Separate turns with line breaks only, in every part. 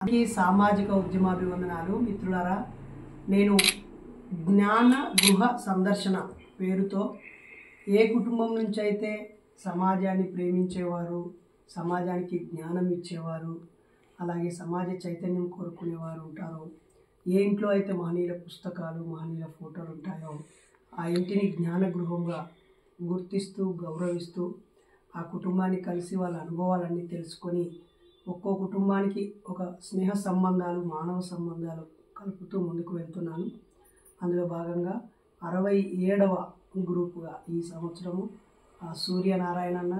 సామాజిక ఉద్యమాభివందనాలు మిత్రులారా. నేను జ్ఞాన గృహ సందర్శన పేరుతో ఏ కుటుంబం నుంచి అయితే సమాజాన్ని ప్రేమించేవారు, సమాజానికి జ్ఞానం ఇచ్చేవారు, అలాగే సమాజ చైతన్యం కోరుకునేవారు ఉంటారో, ఏ ఇంట్లో అయితే మహనీయుల పుస్తకాలు, మహనీయుల ఫోటోలు ఉంటాయో ఆ ఇంటిని జ్ఞాన గృహంగా గుర్తిస్తూ గౌరవిస్తూ ఆ కుటుంబాన్ని కలిసి వాళ్ళ అనుభవాలన్నీ తెలుసుకొని ఒక్కో కుటుంబానికి ఒక స్నేహ సంబంధాలు, మానవ సంబంధాలు కలుపుతూ ముందుకు వెళ్తున్నాను. అందులో భాగంగా 67వ గ్రూపుగా ఈ సంవత్సరము సూర్యనారాయణ అన్న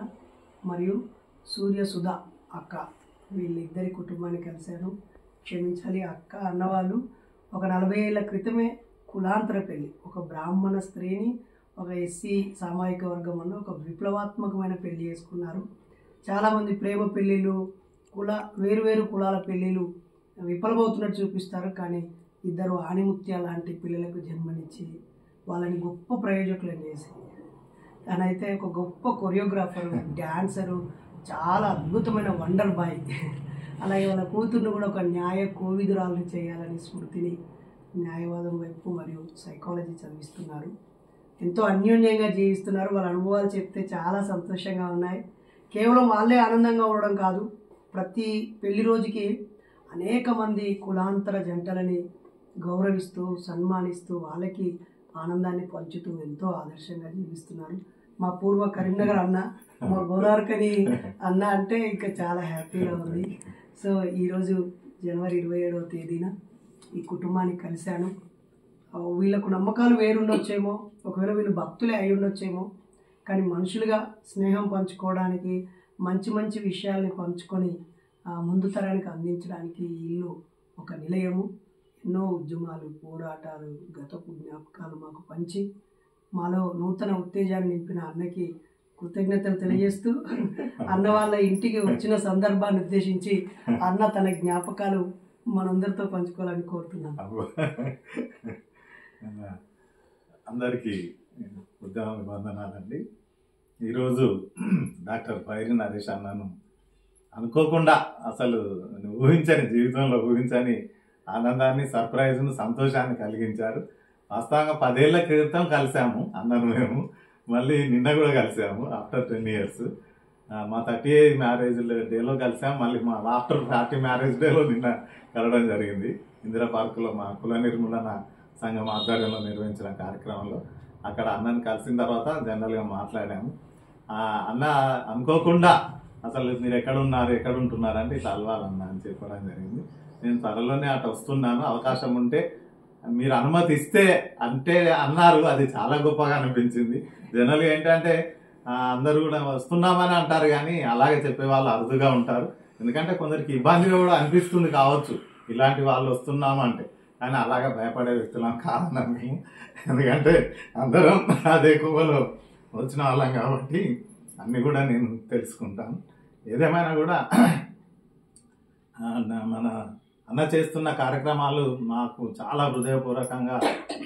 మరియు సూర్యసుధ అక్క వీళ్ళిద్దరి కుటుంబాన్ని కలిశాను. క్షమించాలి, అక్క అన్నవాళ్ళు ఒక 40 ఏళ్ల క్రితమే కులాంతర పెళ్ళి, ఒక బ్రాహ్మణ స్త్రీని ఒక ఎస్సీ సామాజిక వర్గం అన్న ఒక విప్లవాత్మకమైన పెళ్లి చేసుకున్నారు. చాలామంది ప్రేమ పెళ్ళిళ్ళు, వేరు కులాల పెళ్ళిళ్ళు విఫలమవుతున్నట్టు చూపిస్తారు. కానీ ఇద్దరు ఆణిముత్య లాంటి పిల్లలకు జన్మనిచ్చి వాళ్ళని గొప్ప ప్రయోజకులను చేసి, తనైతే ఒక గొప్ప కొరియోగ్రాఫరు, డ్యాన్సరు, చాలా అద్భుతమైన వండర్ బాయ్. అలాగే వాళ్ళ కూతుర్ని కూడా ఒక న్యాయ కోవిదురాలను చేయాలని స్మృతిని న్యాయవాదం వైపు మరియు సైకాలజీ చదివిస్తున్నారు. ఎంతో అన్యోన్యంగా జీవిస్తున్నారు. వాళ్ళ అనుభవాలు చెప్తే చాలా సంతోషంగా ఉన్నాయి. కేవలం వాళ్ళే ఆనందంగా ఉండడం కాదు, ప్రతి పెళ్లి రోజుకి అనేక మంది కులాంతర జంటలని గౌరవిస్తూ సన్మానిస్తూ వాళ్ళకి ఆనందాన్ని పంచుతూ ఎంతో ఆదర్శంగా జీవిస్తున్నారు. మా పూర్వ కరీంనగర్ అన్న, మా గోదావరికని అన్న అంటే ఇంకా చాలా హ్యాపీగా ఉంది. సో ఈరోజు జనవరి 27వ తేదీన ఈ కుటుంబాన్ని కలిశాను. వీళ్ళకు నమ్మకాలు వేరుండొచ్చేమో, ఒకవేళ వీళ్ళు భక్తులే అయి ఉండొచ్చేమో, కానీ మనుషులుగా స్నేహం పంచుకోవడానికి, మంచి మంచి విషయాల్ని పంచుకొని ముందు తరానికి అందించడానికి ఇల్లు ఒక నిలయము. ఎన్నో ఉద్యమాలు, పోరాటాలు, గతపు జ్ఞాపకాలు మాకు పంచి మాలో నూతన ఉత్తేజాన్ని నింపిన అన్నకి కృతజ్ఞతలు తెలియజేస్తూ, అన్న వాళ్ళ ఇంటికి వచ్చిన సందర్భాన్ని ఉద్దేశించి అన్న తన జ్ఞాపకాలు మనందరితో పంచుకోవాలని కోరుతున్నాను.
అందరికీ ఉద్యమ వందనాలండి. ఈరోజు డాక్టర్ పైరి నరేష్ అన్నను అనుకోకుండా, అసలు ఊహించని, జీవితంలో ఊహించని ఆనందాన్ని, సర్ప్రైజ్ను, సంతోషాన్ని కలిగించారు. వాస్తవంగా 10 ఏళ్ల క్రితం కలిసాము అన్నను మేము, మళ్ళీ నిన్న కూడా కలిసాము ఆఫ్టర్ 10 ఇయర్స్. మా 38 మ్యారేజ్ డేలో కలిసాము, మళ్ళీ మా ఆఫ్టర్ 40 మ్యారేజ్ డేలో నిన్న కలవడం జరిగింది. ఇందిరా పార్కులో మా కుల నిర్మూలన సంఘం ఆధ్వర్యంలో నిర్వహించిన కార్యక్రమంలో అక్కడ అన్నని కలిసిన తర్వాత జనరల్గా మాట్లాడాము. అన్న అనుకోకుండా అసలు మీరు ఎక్కడ ఉంటున్నారు అంటే ఇట్లా అలవాలన్నా అని చెప్పడం జరిగింది. నేను త్వరలోనే అటు వస్తున్నాను, అవకాశం ఉంటే మీరు అనుమతి ఇస్తే అంటే అన్నారు. అది చాలా గొప్పగా అనిపించింది. జనరల్గా ఏంటంటే అందరూ కూడా వస్తున్నామని అంటారు, కానీ అలాగే చెప్పే వాళ్ళు అరుదుగా ఉంటారు. ఎందుకంటే కొందరికి ఇబ్బందిగా కూడా అనిపిస్తుంది కావచ్చు ఇలాంటి వాళ్ళు వస్తున్నామంటే, కానీ అలాగే భయపడే వ్యక్తులం కాదన్నాం మేము. ఎందుకంటే అందరం అదే కువలో వచ్చిన వాళ్ళం కాబట్టి అన్నీ కూడా నేను తెలుసుకుంటాను. ఏదేమైనా కూడా మన అన్న చేస్తున్న కార్యక్రమాలు మాకు చాలా హృదయపూర్వకంగా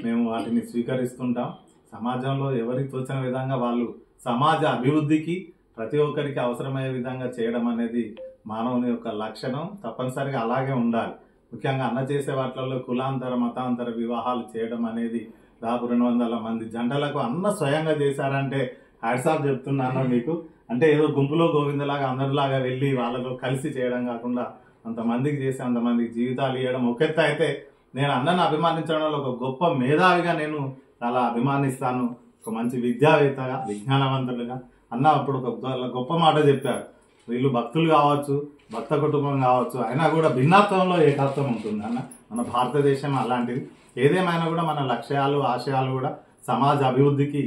మేము వాటిని స్వీకరిస్తుంటాం. సమాజంలో ఎవరికి తోచిన విధంగా వాళ్ళు సమాజ అభివృద్ధికి ప్రతి ఒక్కరికి అవసరమయ్యే విధంగా చేయడం అనేది మానవుని యొక్క లక్షణం. తప్పనిసరిగా అలాగే ఉండాలి. ముఖ్యంగా అన్న చేసే వాటిల్లో కులాంతర, మతాంతర వివాహాలు చేయడం అనేది దాదాపు 200 మంది జంటలకు అన్న స్వయంగా చేశారంటే హ్యాట్స్ ఆఫ్ చెప్తున్నాను మీకు. అంటే ఏదో గుంపులో గోవిందలాగా అందరిలాగా వెళ్ళి వాళ్ళతో కలిసి చేయడం కాకుండా అంతమందికి చేసి అంతమందికి జీవితాలు ఇవ్వడం ఒక ఎత్తు అయితే, నేను అన్నను అభిమానించడంలో ఒక గొప్ప మేధావిగా నేను చాలా అభిమానిస్తాను. ఒక మంచి విద్యావేత్తగా, విజ్ఞానవంతులుగా అన్న అప్పుడు ఒక గొప్ప మాట చెప్పారు. వీళ్ళు భక్తులు కావచ్చు, భక్త కుటుంబం కావచ్చు, అయినా కూడా భిన్నత్వంలో ఏకత్వం ఉంటుంది అన్న. మన భారతదేశం అలాంటిది. ఏదేమైనా కూడా మన లక్ష్యాలు, ఆశయాలు కూడా సమాజ అభివృద్ధికి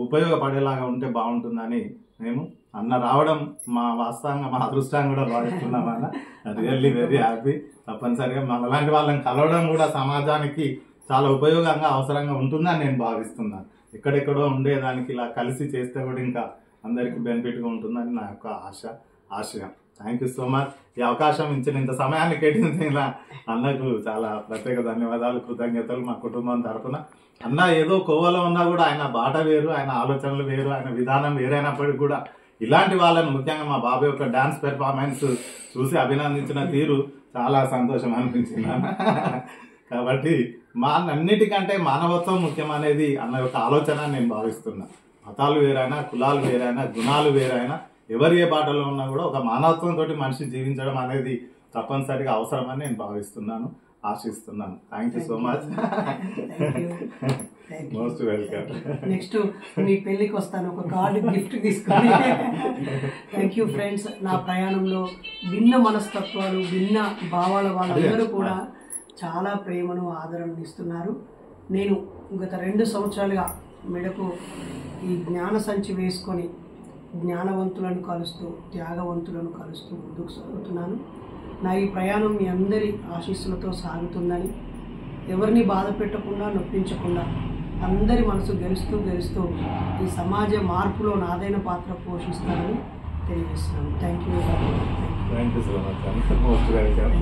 ఉపయోగపడేలాగా ఉంటే బాగుంటుందని మేము అన్న రావడం వాస్తవంగా మా అదృష్టాన్ని కూడా భావిస్తున్నాం అన్న. Really very happy. తప్పనిసరిగా మనలాంటి వాళ్ళని కలవడం కూడా సమాజానికి చాలా ఉపయోగంగా, అవసరంగా ఉంటుందని నేను భావిస్తున్నాను. ఎక్కడెక్కడో ఉండేదానికి ఇలా కలిసి చేస్తే కూడా ఇంకా అందరికీ బెనిఫిట్గా ఉంటుందని నా యొక్క ఆశయం. Thank you so much. ఈ అవకాశం ఇచ్చిన ఇంత సమయాన్ని కేటాయించిన అన్నకు చాలా ప్రత్యేక ధన్యవాదాలు, కృతజ్ఞతలు మా కుటుంబం తరఫున. అన్న ఏదో కోవలో ఉన్నా కూడా ఆయన బాట వేరు, ఆయన ఆలోచనలు వేరు, ఆయన విధానం వేరైనప్పటికీ కూడా ఇలాంటి వాళ్ళని, ముఖ్యంగా మా బాబాయ్ యొక్క డాన్స్ పెర్ఫార్మెన్స్ చూసి అభినందించిన తీరు చాలా సంతోషం అనిపించింది అన్న. కాబట్టి అన్నిటికంటే మానవత్వం ముఖ్యమనేది అన్న యొక్క ఆలోచన నేను భావిస్తున్నా. మతాలు వేరైనా, కులాలు వేరైనా, గుణాలు వేరైనా, ఎవరు ఏ బాటలో ఉన్నా కూడా ఒక మానవత్వంతో మనిషి జీవించడం అనేది తప్పనిసరిగా అవసరమని నేను భావిస్తున్నాను, ఆశిస్తున్నాను. Thank you so much. Most welcome.
Next మీ పెళ్ళికి వస్తాను, ఒక కార్డు గిఫ్ట్ తీసుకొని. Thank you friends. నా ప్రయాణంలో భిన్న మనస్తత్వాలు, భిన్న భావాల వాళ్ళందరూ కూడా చాలా ప్రేమను, ఆదరణను ఇస్తున్నారు. నేను గత 2 సంవత్సరాలుగా మెడకు ఈ జ్ఞాన సంచి వేసుకొని జ్ఞానవంతులను కలుస్తూ, త్యాగవంతులను కలుస్తూ ముందుకు సాగుతున్నాను. నా ఈ ప్రయాణం మీ అందరి ఆశీస్సులతో సాగుతుందని, ఎవరిని బాధ పెట్టకుండా, నొప్పించకుండా అందరి మనసు గెలుస్తూ ఈ సమాజ మార్పులో నాదైన పాత్ర పోషిస్తానని తెలియజేస్తున్నాను. Thank you so much.
Most welcome.